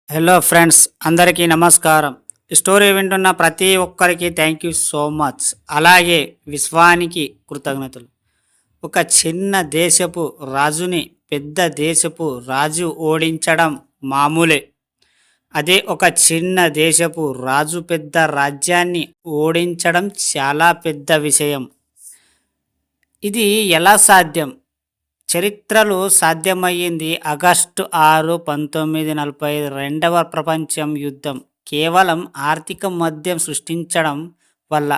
Hello friends, అందరికీ నమస్కారం. ఈ స్టోరీ వింటున్న ప్రతి ఒక్కరికి థ్యాంక్ యూ సో మచ్. అలాగే విశ్వానికి కృతజ్ఞతలు. ఒక చిన్న దేశపు రాజుని పెద్ద దేశపు రాజు ఓడించడం మామూలే. అదే ఒక చిన్న దేశపు రాజు పెద్ద రాజ్యాన్ని ఓడించడం చాలా పెద్ద విషయం. ఇది ఎలా సాధ్యం? చరిత్రలో సాధ్యమయ్యింది ఆగస్టు 6, 1945 రెండవ ప్రపంచం యుద్ధం కేవలం ఆర్థిక మద్యం సృష్టించడం వల్ల.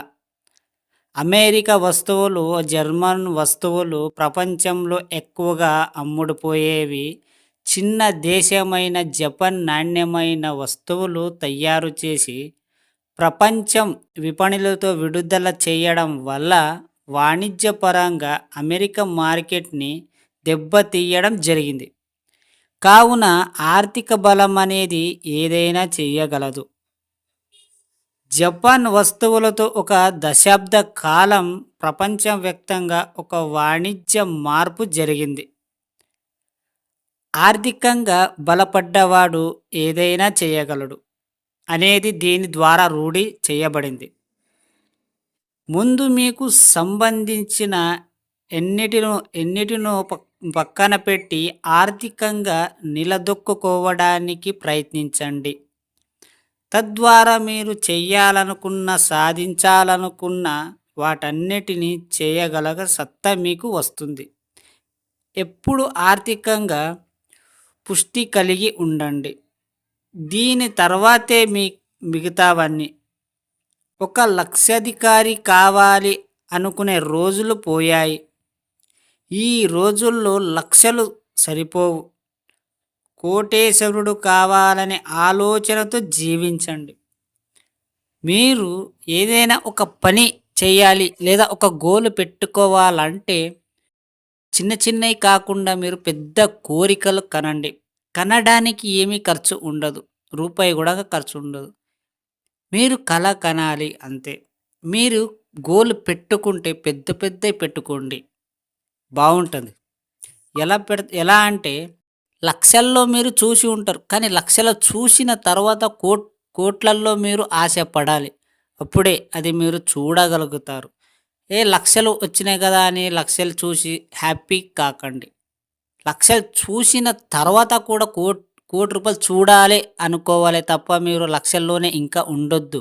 అమెరికా వస్తువులు, జర్మన్ వస్తువులు ప్రపంచంలో ఎక్కువగా అమ్ముడుపోయేవి. చిన్న దేశమైన జపాన్ నాణ్యమైన వస్తువులు తయారు చేసి ప్రపంచం విపణులతో విడుదల చేయడం వల్ల వాణిజ్యపరంగా అమెరికా మార్కెట్ని దెబ్బతీయడం జరిగింది. కావున ఆర్థిక బలం అనేది ఏదైనా చేయగలదు. జపాన్ వస్తువులతో ఒక దశాబ్ద కాలం ప్రపంచవ్యాప్తంగా ఒక వాణిజ్య మార్పు జరిగింది. ఆర్థికంగా బలపడ్డవాడు ఏదైనా చేయగలడు అనేది దీని ద్వారా రూఢి చేయబడింది. ముందు మీకు సంబంధించిన ఎన్నిటినో పక్కన పెట్టి ఆర్థికంగా నిలదొక్కుకోవడానికి ప్రయత్నించండి. తద్వారా మీరు చేయాలనుకున్న, సాధించాలనుకున్న వాటన్నిటినీ చేయగలగ సత్తా మీకు వస్తుంది. ఎప్పుడు ఆర్థికంగా పుష్టి కలిగి ఉండండి. దీని తర్వాతే మిగతావన్నీ. ఒక లక్షాధికారి కావాలి అనుకునే రోజులు పోయాయి. ఈ రోజుల్లో లక్షలు సరిపోవు. కోటేశ్వరుడు కావాలనే ఆలోచనతో జీవించండి. మీరు ఏదైనా ఒక పని చేయాలి లేదా ఒక గోల్ పెట్టుకోవాలంటే చిన్న చిన్నవి కాకుండా మీరు పెద్ద కోరికలు కనండి. కనడానికి ఏమీ ఖర్చు ఉండదు, రూపాయి కూడా ఖర్చు ఉండదు. మీరు కల కనాలి అంతే. మీరు గోల్ పెట్టుకుంటే పెద్ద పెద్దవి పెట్టుకోండి, బాగుంటుంది. ఎలా అంటే లక్షల్లో మీరు చూసి ఉంటారు, కానీ లక్షలు చూసిన తర్వాత కోట్లల్లో మీరు ఆశపడాలి. అప్పుడే అది మీరు చూడగలుగుతారు. లక్షలు వచ్చినాయి కదా అని లక్షలు చూసి హ్యాపీ కాకండి. లక్షలు చూసిన తర్వాత కూడా కోటి రూపాయలు చూడాలి అనుకోవాలి తప్ప మీరు లక్షల్లోనే ఇంకా ఉండొద్దు.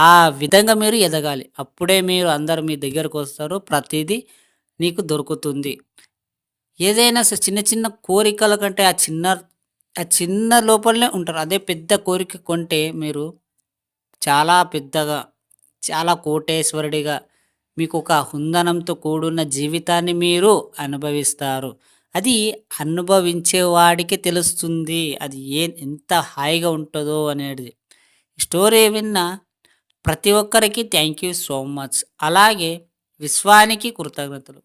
ఆ విధంగా మీరు ఎదగాలి. అప్పుడే మీరు అందరూ మీ దగ్గరకు వస్తారు, ప్రతిదీ నీకు దొరుకుతుంది. ఏదైనా సరే చిన్న చిన్న కోరికల కంటే ఆ చిన్న లోపలనే ఉంటారు. అదే పెద్ద కోరిక కొంటే మీరు చాలా పెద్దగా, చాలా కోటేశ్వరుడిగా, మీకు ఒక హుందనంతో కూడున్న జీవితాన్ని మీరు అనుభవిస్తారు. అది అనుభవించేవాడికి తెలుస్తుంది అది ఎంత హాయిగా ఉంటుందో అనేది. స్టోరీ విన్న ప్రతి ఒక్కరికి థ్యాంక్ యూ సో మచ్. అలాగే విశ్వానికి కృతజ్ఞతలు.